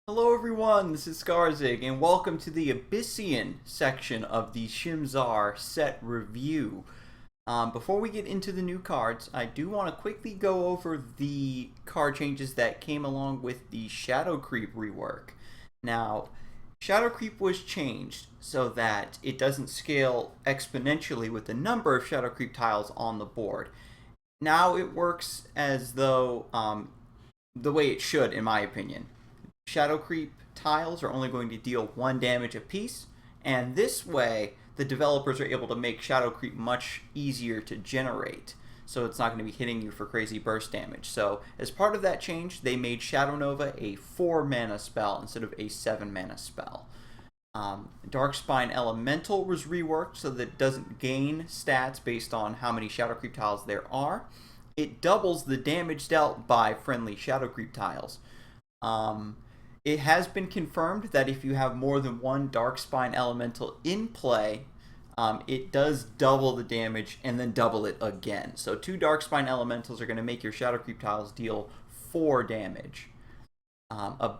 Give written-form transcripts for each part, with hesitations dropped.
Hello everyone, this is Scarzig, and welcome to the Abyssian section of the Shim'Zar set review. Before we get into the new cards, I do want to quickly go over the card changes that came along with the Shadow Creep rework. Now, Shadow Creep was changed so that it doesn't scale exponentially with the number of Shadow Creep tiles on the board. Now it works as though the way it should, in my opinion. Shadow Creep tiles are only going to deal 1 damage apiece, and this way the developers are able to make Shadow Creep much easier to generate, so it's not going to be hitting you for crazy burst damage. So as part of that change, they made Shadow Nova a 4 mana spell instead of a 7 mana spell. Darkspine Elemental was reworked so that it doesn't gain stats based on how many Shadow Creep tiles there are. It doubles the damage dealt by friendly Shadow Creep tiles. It has been confirmed that if you have more than one Darkspine Elemental in play, it does double the damage and then double it again. So 2 Darkspine Elementals are going to make your Shadow Creep tiles deal 4 damage.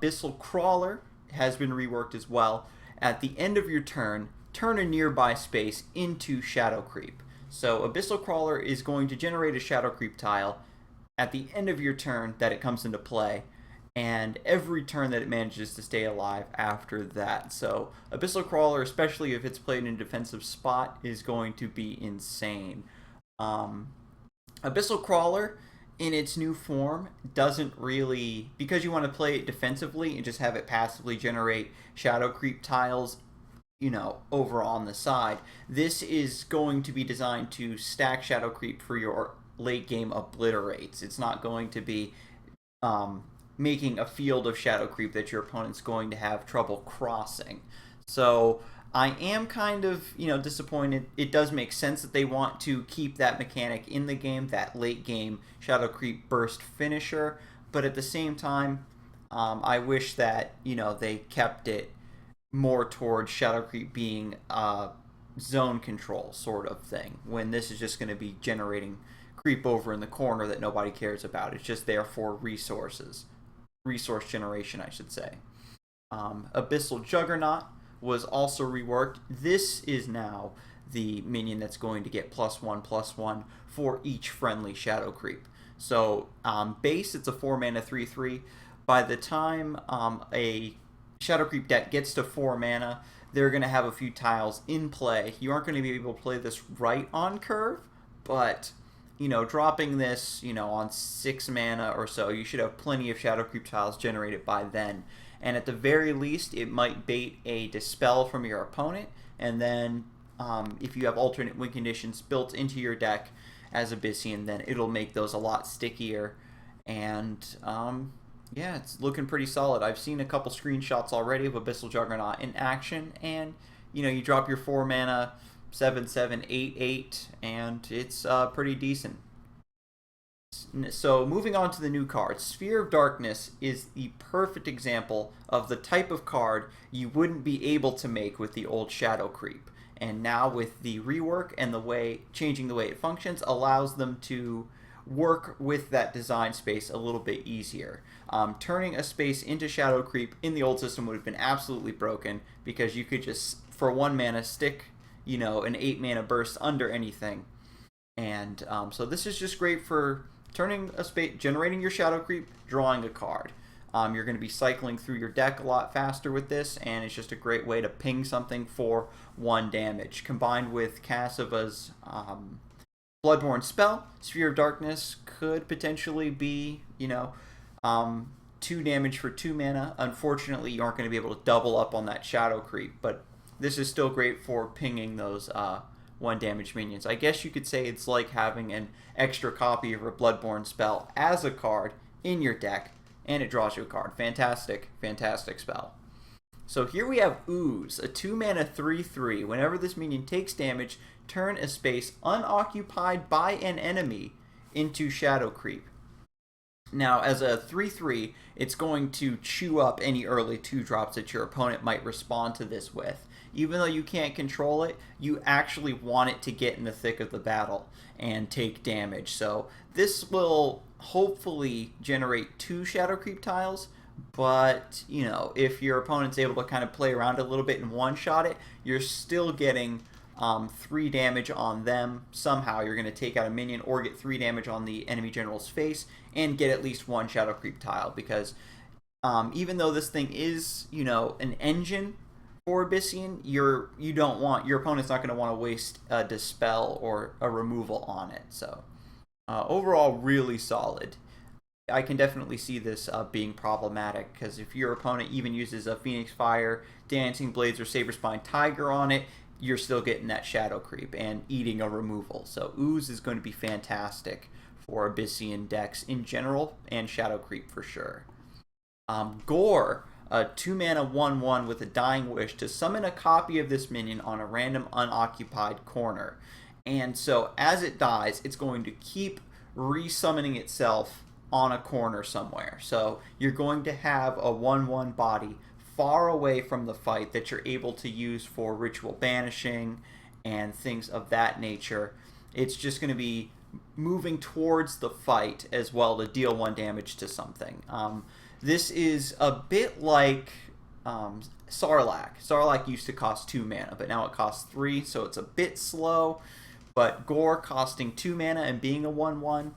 Bissel Crawler has been reworked as well. At the end of your turn, turn a nearby space into Shadow Creep. So Abyssal Crawler is going to generate a Shadow Creep tile at the end of your turn that it comes into play, and every turn that it manages to stay alive after that. So Abyssal Crawler, especially if it's played in a defensive spot, is going to be insane. Abyssal Crawler, in its new form, doesn't really, because you want to play it defensively and just have it passively generate Shadow Creep tiles, over on the side. This is going to be designed to stack Shadow Creep for your late game Obliterates. It's not going to be making a field of Shadow Creep that your opponent's going to have trouble crossing. So I am kind of, disappointed. It does make sense that they want to keep that mechanic in the game, that late game Shadow Creep burst finisher, but at the same time, I wish that, they kept it more towards Shadow Creep being zone control sort of thing, when this is just going to be generating creep over in the corner that nobody cares about. It's just there for resource generation, I should say. Bissell Juggernaut was also reworked. This is now the minion that's going to get +1/+1 for each friendly Shadow Creep. So base, it's a 4 mana 3/3. By the time a Shadow Creep deck gets to 4 mana, they're going to have a few tiles in play. You aren't going to be able to play this right on curve, but dropping this, on 6 mana or so, you should have plenty of Shadow Creep tiles generated by then. And at the very least, it might bait a Dispel from your opponent, and then if you have alternate win conditions built into your deck as Abyssian, then it'll make those a lot stickier. And yeah, it's looking pretty solid. I've seen a couple screenshots already of Abyssal Juggernaut in action, and you drop your 4 mana 7/7/8/8, and it's pretty decent. So moving on to the new card, Sphere of Darkness is the perfect example of the type of card you wouldn't be able to make with the old Shadow Creep, and now with the rework and changing the way it functions allows them to work with that design space a little bit easier. Turning a space into Shadow Creep in the old system would have been absolutely broken, because you could just, for 1 mana, stick an 8 mana burst under anything. And so this is just great for turning a space, generating your Shadow Creep, drawing a card. You're going to be cycling through your deck a lot faster with this, and it's just a great way to ping something for 1 damage. Combined with Cassava's Bloodborne spell, Sphere of Darkness could potentially be, 2 damage for 2 mana. Unfortunately, you aren't going to be able to double up on that Shadow Creep, but this is still great for pinging those 1 damage minions. I guess you could say it's like having an extra copy of a Bloodborne spell as a card in your deck, and it draws you a card. Fantastic, fantastic spell. So here we have Ooze, a 2 mana 3/3. Whenever this minion takes damage, turn a space unoccupied by an enemy into Shadow Creep. Now, as a 3/3, it's going to chew up any early 2-drops that your opponent might respond to this with. Even though you can't control it, you actually want it to get in the thick of the battle and take damage. So this will hopefully generate 2 Shadow Creep tiles, But, you know, if your opponent's able to kind of play around a little bit and one-shot it, you're still getting 3 damage on them. Somehow you're going to take out a minion or get 3 damage on the enemy general's face and get at least 1 shadow creep tile, because even though this thing is, you know, an engine for Abyssian, you don't want, your opponent's not going to want to waste a dispel or a removal on it. So overall, really solid. I can definitely see this being problematic, because if your opponent even uses a Phoenix Fire, Dancing Blades, or Saber Spine Tiger on it, you're still getting that shadow creep and eating a removal. So Ooze is going to be fantastic for Abyssian decks in general, and shadow creep for sure. Gore, a 2-mana 1/1 with a Dying Wish to summon a copy of this minion on a random unoccupied corner. And so as it dies, it's going to keep resummoning itself on a corner somewhere. So you're going to have a 1/1 body far away from the fight that you're able to use for ritual banishing and things of that nature. It's just going to be moving towards the fight as well to deal 1 damage to something. This is a bit like Sarlacc. Sarlacc used to cost 2 mana, but now it costs 3, so it's a bit slow. But Gore costing 2 mana and being a 1/1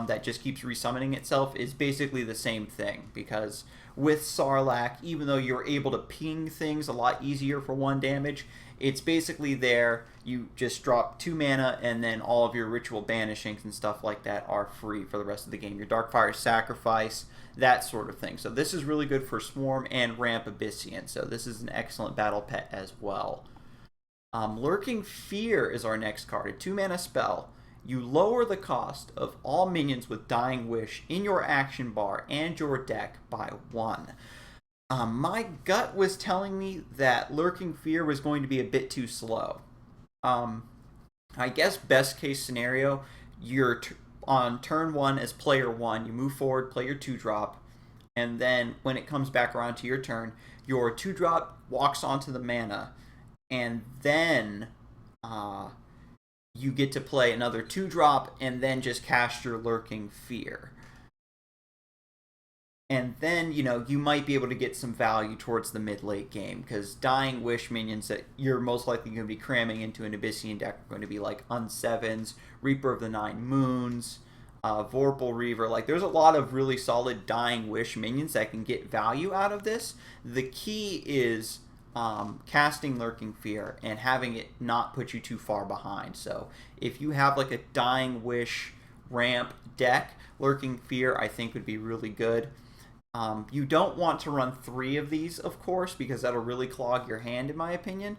that just keeps resummoning itself is basically the same thing, because with Sarlacc, even though you're able to ping things a lot easier for 1 damage, it's basically there. You just drop 2 mana, and then all of your ritual banishings and stuff like that are free for the rest of the game. Your Darkfire Sacrifice, that sort of thing. So this is really good for Swarm and Ramp Abyssian. So this is an excellent battle pet as well. Lurking Fear is our next card. A 2-mana spell. You lower the cost of all minions with Dying Wish in your action bar and your deck by 1. My gut was telling me that Lurking Fear was going to be a bit too slow. I guess best case scenario, you're on turn 1 as player 1, you move forward, play your 2-drop, and then when it comes back around to your turn, your 2-drop walks onto the mana, and then you get to play another 2-drop and then just cast your Lurking Fear. And then, you know, you might be able to get some value towards the mid-late game, because Dying Wish minions that you're most likely going to be cramming into an Abyssian deck are going to be like Unsevens, Reaper of the Nine Moons, Vorpal Reaver. Like, there's a lot of really solid Dying Wish minions that can get value out of this. The key is casting Lurking Fear and having it not put you too far behind. So if you have like a Dying Wish ramp deck, Lurking Fear I think would be really good. You don't want to run 3 of these, of course, because that'll really clog your hand, in my opinion.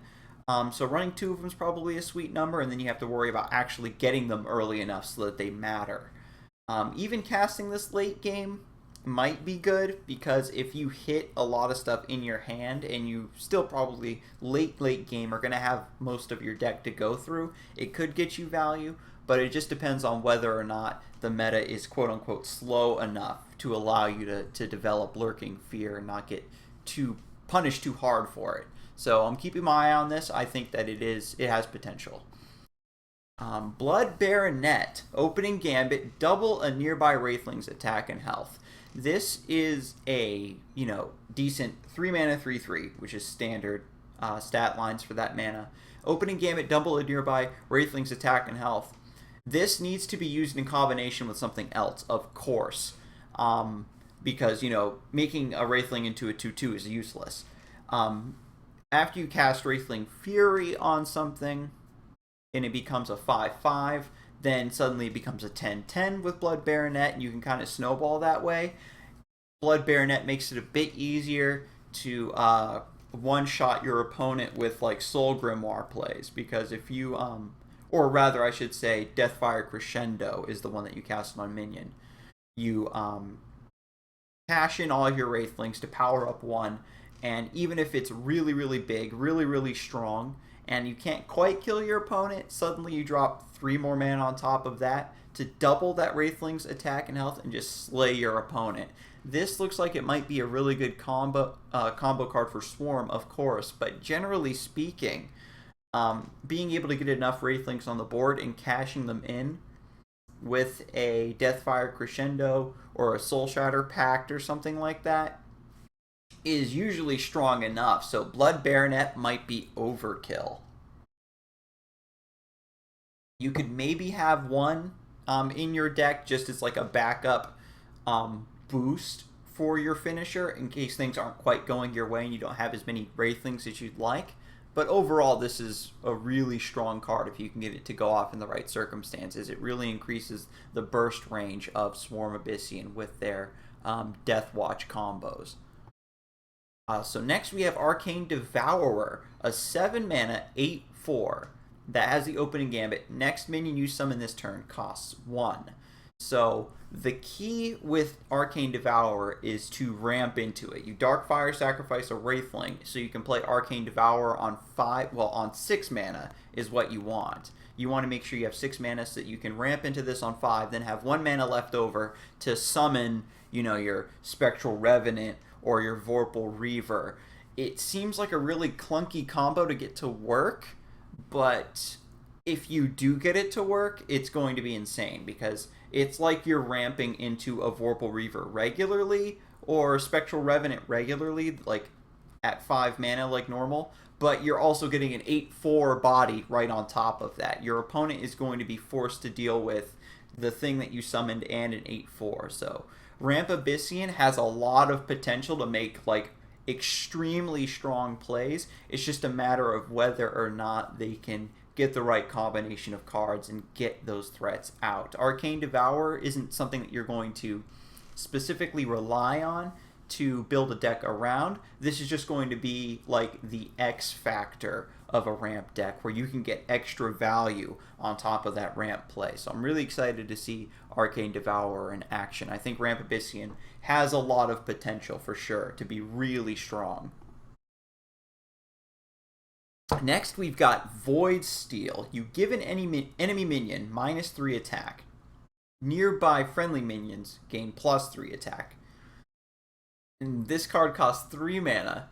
So running 2 of them is probably a sweet number, and then you have to worry about actually getting them early enough so that they matter. Even casting this late game might be good, because if you hit a lot of stuff in your hand and you still probably late game are going to have most of your deck to go through, it could get you value, but it just depends on whether or not the meta is quote-unquote slow enough to allow you to develop Lurking Fear and not get punished too hard for it. So I'm keeping my eye on this. I think that it has potential. Blood Baronet, opening gambit, double a nearby Wraithling's attack and health. This is a, you know, decent 3-mana 3/3, which is standard stat lines for that mana. Opening gambit, double a nearby Wraithling's attack and health. This needs to be used in combination with something else, of course, because, you know, making a Wraithling into a 2/2 is useless. After you cast Wraithling Fury on something and it becomes a 5/5, then suddenly it becomes a 10/10 with Blood Baronet, and you can kind of snowball that way. Blood Baronet makes it a bit easier to one-shot your opponent with like Soul Grimoire plays, because if you, or rather I should say Deathfire Crescendo is the one that you cast on minion. You cash in all of your Wraithlings to power up 1, and even if it's really, really big, really, really strong, and you can't quite kill your opponent, suddenly you drop 3 more mana on top of that to double that Wraithling's attack and health and just slay your opponent. This looks like it might be a really good combo card for Swarm, of course, but generally speaking, being able to get enough Wraithlings on the board and cashing them in with a Deathfire Crescendo or a Soul Shatter Pact or something like that is usually strong enough. So Blood Baronet might be overkill. You could maybe have one in your deck just as like a backup boost for your finisher in case things aren't quite going your way and you don't have as many Wraithlings as you'd like. But overall, this is a really strong card if you can get it to go off in the right circumstances. It really increases the burst range of Swarm Abyssian with their Death Watch combos. So next we have Arcane Devourer, a 7-mana 8/4 that has the opening gambit. Next minion you summon this turn costs 1. So the key with Arcane Devourer is to ramp into it. You Darkfire sacrifice a Wraithling so you can play Arcane Devourer on 6 mana is what you want. You want to make sure you have 6 mana so that you can ramp into this on 5, then have 1 mana left over to summon, your Spectral Revenant or your Vorpal Reaver. It seems like a really clunky combo to get to work, but if you do get it to work, it's going to be insane because it's like you're ramping into a Vorpal Reaver regularly or Spectral Revenant regularly, like at 5 mana like normal, but you're also getting an 8/4 body right on top of that. Your opponent is going to be forced to deal with the thing that you summoned and an 8/4. So Ramp Abyssian has a lot of potential to make like extremely strong plays. It's just a matter of whether or not they can get the right combination of cards and get those threats out. Arcane Devourer isn't something that you're going to specifically rely on to build a deck around. This is just going to be like the X factor of a ramp deck where you can get extra value on top of that ramp play. So I'm really excited to see Arcane Devourer in action. I think Ramp Abyssian has a lot of potential for sure to be really strong. Next, we've got Void Steel. You give an enemy minion -3 attack. Nearby friendly minions gain +3 attack. And this card costs 3 mana,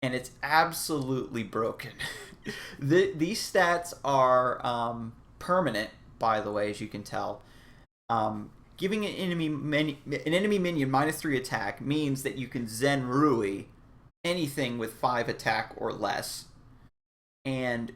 and it's absolutely broken. These stats are permanent, by the way, as you can tell. Giving an enemy minion -3 attack means that you can Zen Rui anything with 5 attack or less. And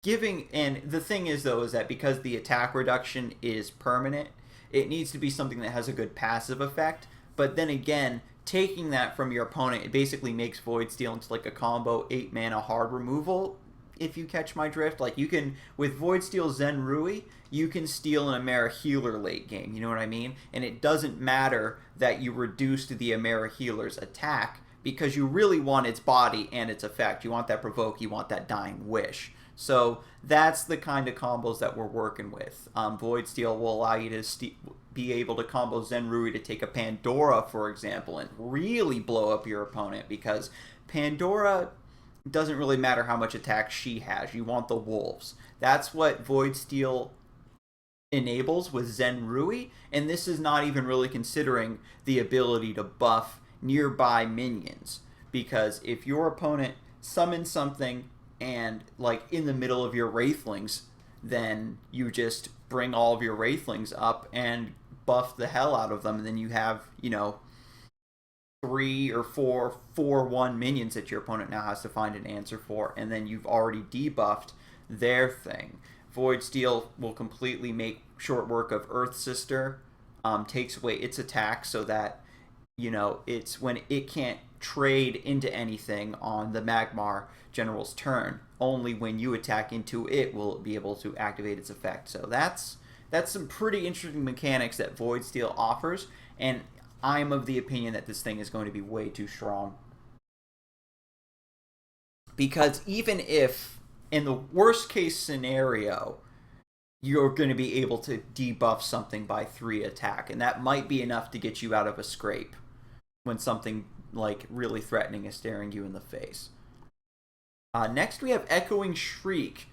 the thing is though is that because the attack reduction is permanent, it needs to be something that has a good passive effect. But then again, taking that from your opponent, it basically makes Void Steel into like a combo 8 mana hard removal, if you catch my drift. Like you can, with Void Steel Zen Rui, you can steal an Amera Healer late game, you know what I mean? And it doesn't matter that you reduced the Amera Healer's attack, because you really want its body and its effect. You want that provoke, you want that dying wish. So that's the kind of combos that we're working with. Void Steel will allow you to be able to combo Zen Rui to take a Pandora, for example, and really blow up your opponent, because Pandora doesn't really matter how much attack she has. You want the wolves. That's what Void Steel enables with Zen Rui, and this is not even really considering the ability to buff nearby minions, because if your opponent summons something and like in the middle of your Wraithlings, then you just bring all of your Wraithlings up and buff the hell out of them, and then you have 3 or 4 4/1 minions that your opponent now has to find an answer for, and then you've already debuffed their thing. Void Steel will completely make short work of Earth Sister, takes away its attack so that it's when it can't trade into anything on the Magmar General's turn. Only when you attack into it will it be able to activate its effect. So that's some pretty interesting mechanics that Void Steel offers, and I'm of the opinion that this thing is going to be way too strong. Because even if, in the worst case scenario, you're going to be able to debuff something by 3 attack, and that might be enough to get you out of a scrape when something like really threatening is staring you in the face. Next we have Echoing Shriek,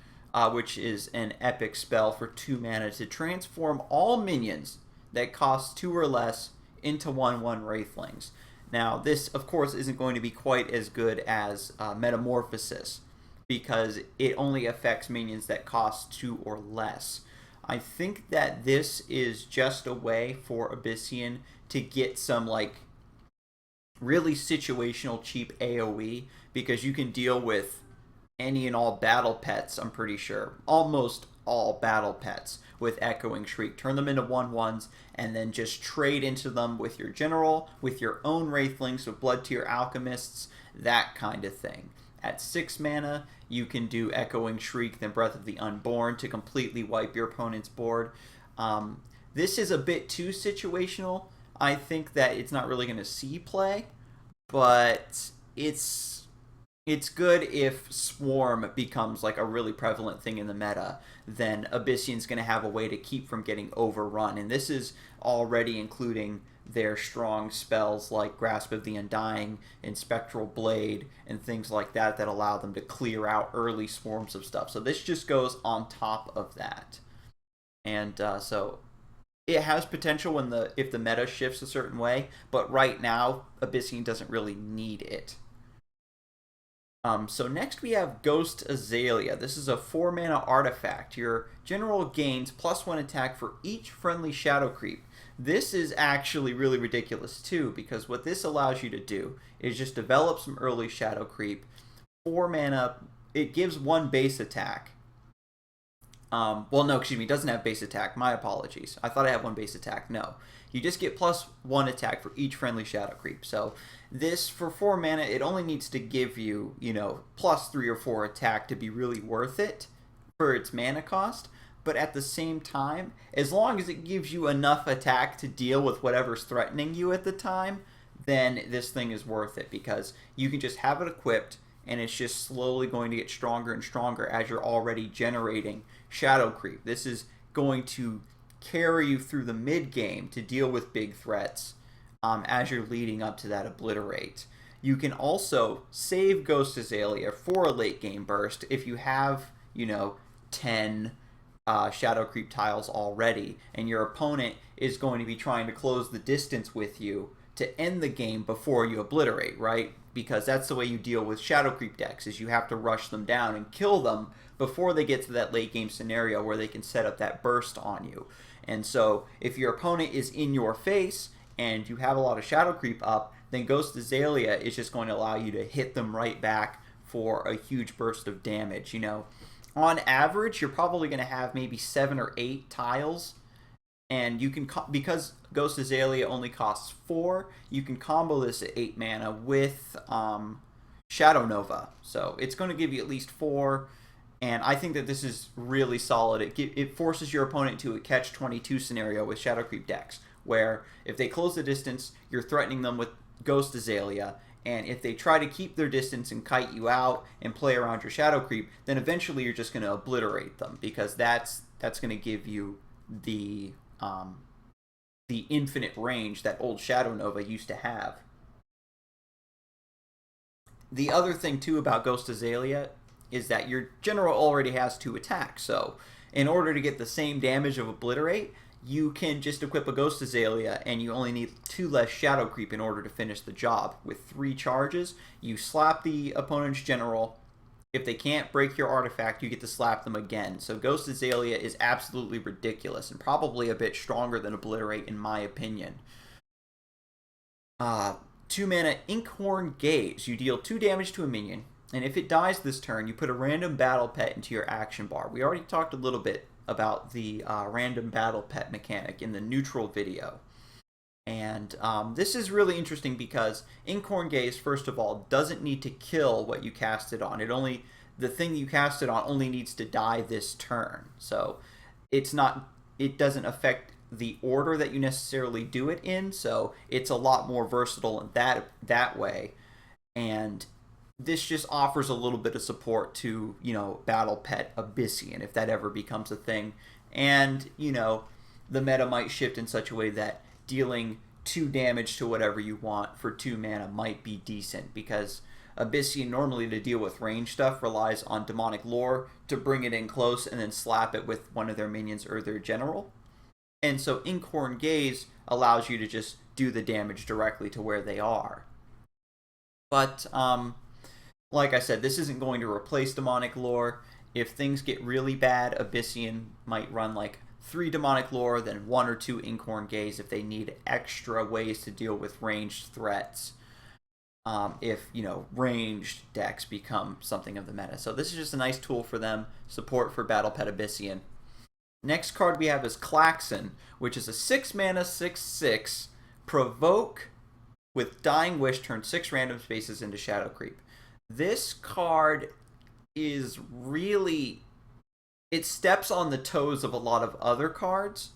which is an epic spell for 2 mana to transform all minions that cost 2 or less into 1/1 Wraithlings. Now this of course isn't going to be quite as good as Metamorphosis, because it only affects minions that cost 2 or less. I think that this is just a way for Abyssian to get some like really situational cheap AoE, because you can deal with any and all battle pets, I'm pretty sure. Almost all battle pets with Echoing Shriek. Turn them into 1/1s and then just trade into them with your general, with your own Wraithlings, with Blood Tier Alchemists, that kind of thing. At 6 mana, you can do Echoing Shriek, then Breath of the Unborn to completely wipe your opponent's board. This is a bit too situational. I think that it's not really going to see play, but it's good if Swarm becomes like a really prevalent thing in the meta. Then Abyssian's going to have a way to keep from getting overrun, and this is already including their strong spells like Grasp of the Undying and Spectral Blade and things like that that allow them to clear out early swarms of stuff. So this just goes on top of that, and so it has potential when if the meta shifts a certain way, but right now Abyssian doesn't really need it. So next we have Ghost Azealia. This is a 4-mana artifact. Your general gains +1 attack for each friendly shadow creep. This is actually really ridiculous too, because what this allows you to do is just develop some early shadow creep. 4 mana, it gives 1 base attack. Well, no, excuse me, it doesn't have base attack. My apologies. I thought I had 1 base attack. No. You just get +1 attack for each friendly shadow creep. So this, for 4 mana, it only needs to give you, +3 or 4 attack to be really worth it for its mana cost. But at the same time, as long as it gives you enough attack to deal with whatever's threatening you at the time, then this thing is worth it, because you can just have it equipped, and it's just slowly going to get stronger and stronger as you're already generating shadow creep. This is going to carry you through the mid game to deal with big threats as you're leading up to that Obliterate. You can also save Ghost Azealia for a late game burst if you have, 10 shadow creep tiles already, and your opponent is going to be trying to close the distance with you to end the game before you Obliterate, right? Because that's the way you deal with shadow creep decks, is you have to rush them down and kill them before they get to that late game scenario where they can set up that burst on you. And so if your opponent is in your face and you have a lot of shadow creep up, then Ghost Azealia is just going to allow you to hit them right back for a huge burst of damage. On average, you're probably going to have maybe 7 or 8 tiles, and you can, because Ghost Azealia only costs 4, you can combo this at 8 mana with Shadow Nova. So it's going to give you at least 4. And I think that this is really solid. It forces your opponent to a catch-22 scenario with shadow creep decks, where if they close the distance, you're threatening them with Ghost Azealia, and if they try to keep their distance and kite you out and play around your shadow creep, then eventually you're just going to Obliterate them, because that's going to give you the infinite range that old Shadow Nova used to have. The other thing too about Ghost Azealia is that your general already has 2 attacks. So in order to get the same damage of Obliterate, you can just equip a Ghost Azealia, and you only need 2 less shadow creep in order to finish the job. With 3 charges, you slap the opponent's general. If they can't break your artifact, you get to slap them again. So Ghost Azealia is absolutely ridiculous, and probably a bit stronger than Obliterate in my opinion. 2 mana Inkhorn Gaze. You deal 2 damage to a minion, and if it dies this turn, you put a random battle pet into your action bar. We already talked a little bit about the random battle pet mechanic in the neutral video. And this is really interesting because Inkhorn Gaze, first of all, doesn't need to kill what you cast it on. The thing you cast it on only needs to die this turn. So it doesn't affect the order that you necessarily do it in, so it's a lot more versatile in that way. And this just offers a little bit of support to, Battle Pet Abyssian, if that ever becomes a thing. And, the meta might shift in such a way that dealing 2 damage to whatever you want for 2 mana might be decent, because Abyssian, normally to deal with range stuff, relies on Demonic Lore to bring it in close and then slap it with one of their minions or their general. And so Inkhorn Gaze allows you to just do the damage directly to where they are. But, like I said, this isn't going to replace Demonic Lore. If things get really bad, Abyssian might run like 3 Demonic Lore, then 1 or 2 Inkhorn Gaze if they need extra ways to deal with ranged threats. If, ranged decks become something of the meta. So this is just a nice tool for them. Support for Battle Pet Abyssian. Next card we have is Klaxon, which is a 6 mana 6/6 provoke with Dying Wish, turn 6 random spaces into Shadow Creep. This card is really, it steps on the toes of a lot of other cards.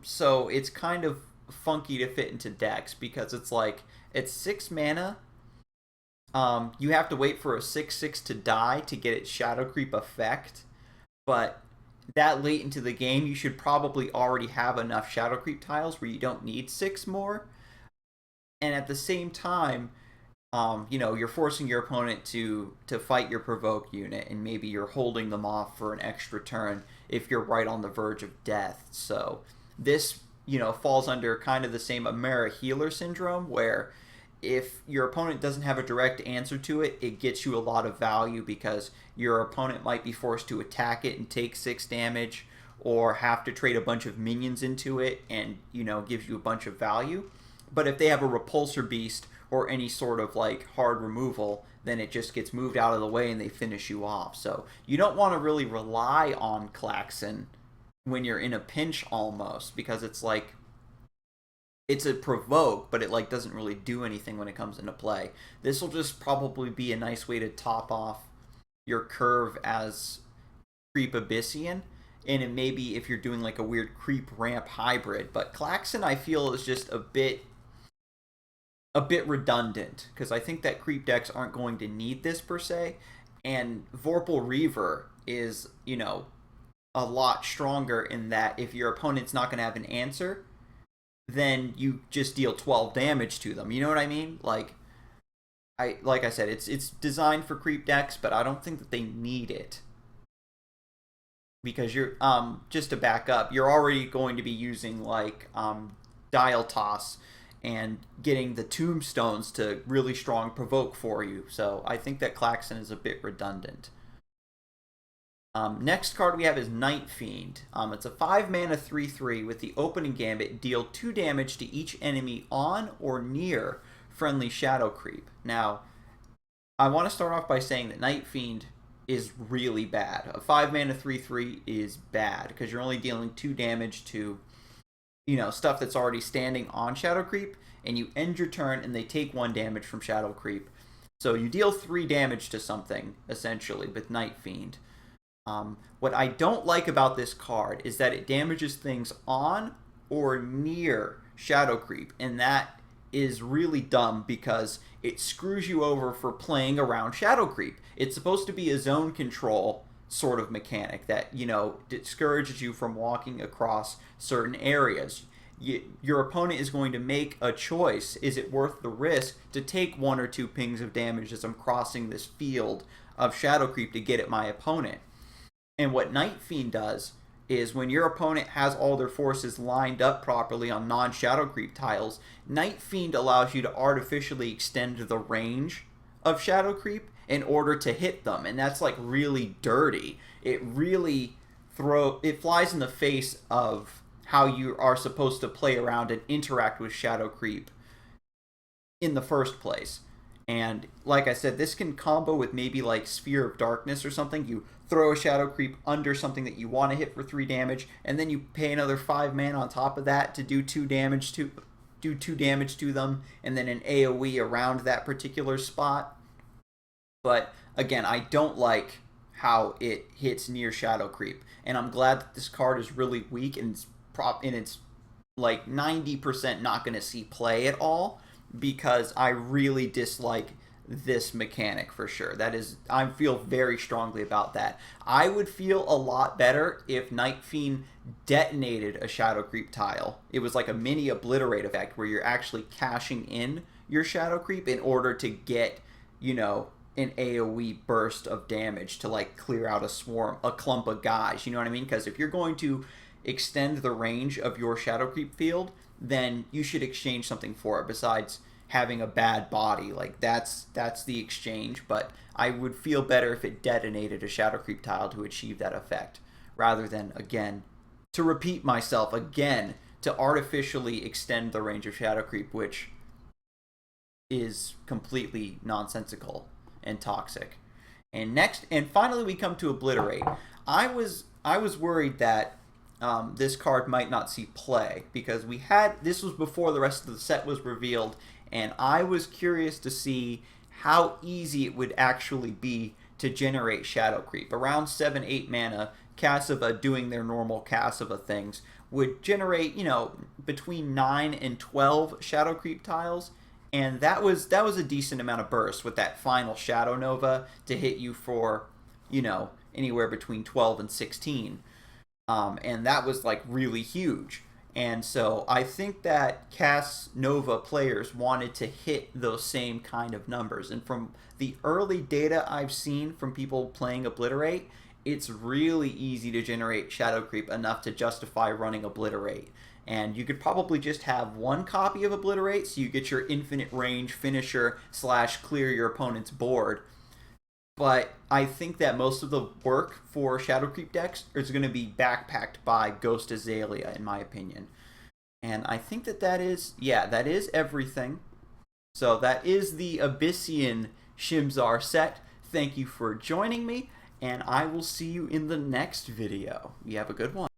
So it's kind of funky to fit into decks because it's like, it's 6 mana. You have to wait for a 6/6 to die to get its Shadow Creep effect, but that late into the game, you should probably already have enough Shadow Creep tiles where you don't need 6 more. And at the same time, you're forcing your opponent to fight your provoke unit, and maybe you're holding them off for an extra turn if you're right on the verge of death. So this, falls under kind of the same Amera Healer syndrome, where if your opponent doesn't have a direct answer to it, it gets you a lot of value because your opponent might be forced to attack it and take 6 damage, or have to trade a bunch of minions into it and, gives you a bunch of value. But if they have a Repulsor Beast or any sort of hard removal, then it just gets moved out of the way and they finish you off. So you don't want to really rely on Klaxon when you're in a pinch almost, because it's it's a provoke, but it doesn't really do anything when it comes into play. This will just probably be a nice way to top off your curve as Creep Abyssian, and it may be if you're doing a weird creep ramp hybrid. But Klaxon, I feel, is just a bit redundant, because I think that creep decks aren't going to need this per se, and Vorpal Reaver is, a lot stronger in that if your opponent's not going to have an answer, then you just deal 12 damage to them. You know what I mean? Like I said, it's designed for creep decks, but I don't think that they need it. Because you're, just to back up, you're already going to be using Dial Toss and getting the tombstones to really strong provoke for you. So I think that Klaxon is a bit redundant. Next card we have is Night Fiend. It's a 5 mana 3/3 with the opening gambit. Deal 2 damage to each enemy on or near friendly Shadow Creep. Now, I want to start off by saying that Night Fiend is really bad. A 5 mana 3/3 is bad because you're only dealing 2 damage to, stuff that's already standing on Shadow Creep, and you end your turn and they take 1 damage from Shadow Creep. So you deal 3 damage to something, essentially, with Night Fiend. What I don't like about this card is that it damages things on or near Shadow Creep, and that is really dumb because it screws you over for playing around Shadow Creep. It's supposed to be a zone control sort of mechanic that, discourages you from walking across certain areas. Your opponent is going to make a choice. Is it worth the risk to take 1 or 2 pings of damage as I'm crossing this field of Shadow Creep to get at my opponent? And what Night Fiend does is when your opponent has all their forces lined up properly on non-Shadow Creep tiles, Night Fiend allows you to artificially extend the range of Shadow Creep in order to hit them. And that's really dirty. It really flies in the face of how you are supposed to play around and interact with Shadow Creep in the first place. And like I said, this can combo with maybe Sphere of Darkness or something. You throw a Shadow Creep under something that you want to hit for 3 damage, and then you pay another 5 mana on top of that to do 2 damage to them, and then an AoE around that particular spot. But again, I don't like how it hits near Shadow Creep, and I'm glad that this card is really weak and it's 90% not going to see play at all, because I really dislike this mechanic for sure. I feel very strongly about that. I would feel a lot better if Night Fiend detonated a Shadow Creep tile. It was like a mini Obliterate effect where you're actually cashing in your Shadow Creep in order to get, an AoE burst of damage to clear out a clump of guys. You know what I mean? Because if you're going to extend the range of your Shadow Creep field, then you should exchange something for it besides having a bad body. That's the exchange. But I would feel better if it detonated a Shadow Creep tile to achieve that effect, rather than, again, to repeat myself again, to artificially extend the range of Shadow Creep, which is completely nonsensical and toxic. And finally, we come to Obliterate. I was worried that this card might not see play because this was before the rest of the set was revealed, and I was curious to see how easy it would actually be to generate Shadow Creep. Around 7-8 mana, Cassava doing their normal Cassava things would generate, between 9 and 12 Shadow Creep tiles, and that was a decent amount of burst with that final Shadow Nova to hit you for, anywhere between 12 and 16. And that was like really huge. And so I think that Cass Nova players wanted to hit those same kind of numbers. And from the early data I've seen from people playing Obliterate, it's really easy to generate Shadow Creep enough to justify running Obliterate. And you could probably just have one copy of Obliterate so you get your infinite range finisher / clear your opponent's board. But I think that most of the work for Shadow Creep decks is going to be backpacked by Ghost Azealia, in my opinion. And I think that is everything. So that is the Abyssian Shim'Zar set. Thank you for joining me, and I will see you in the next video. You have a good one.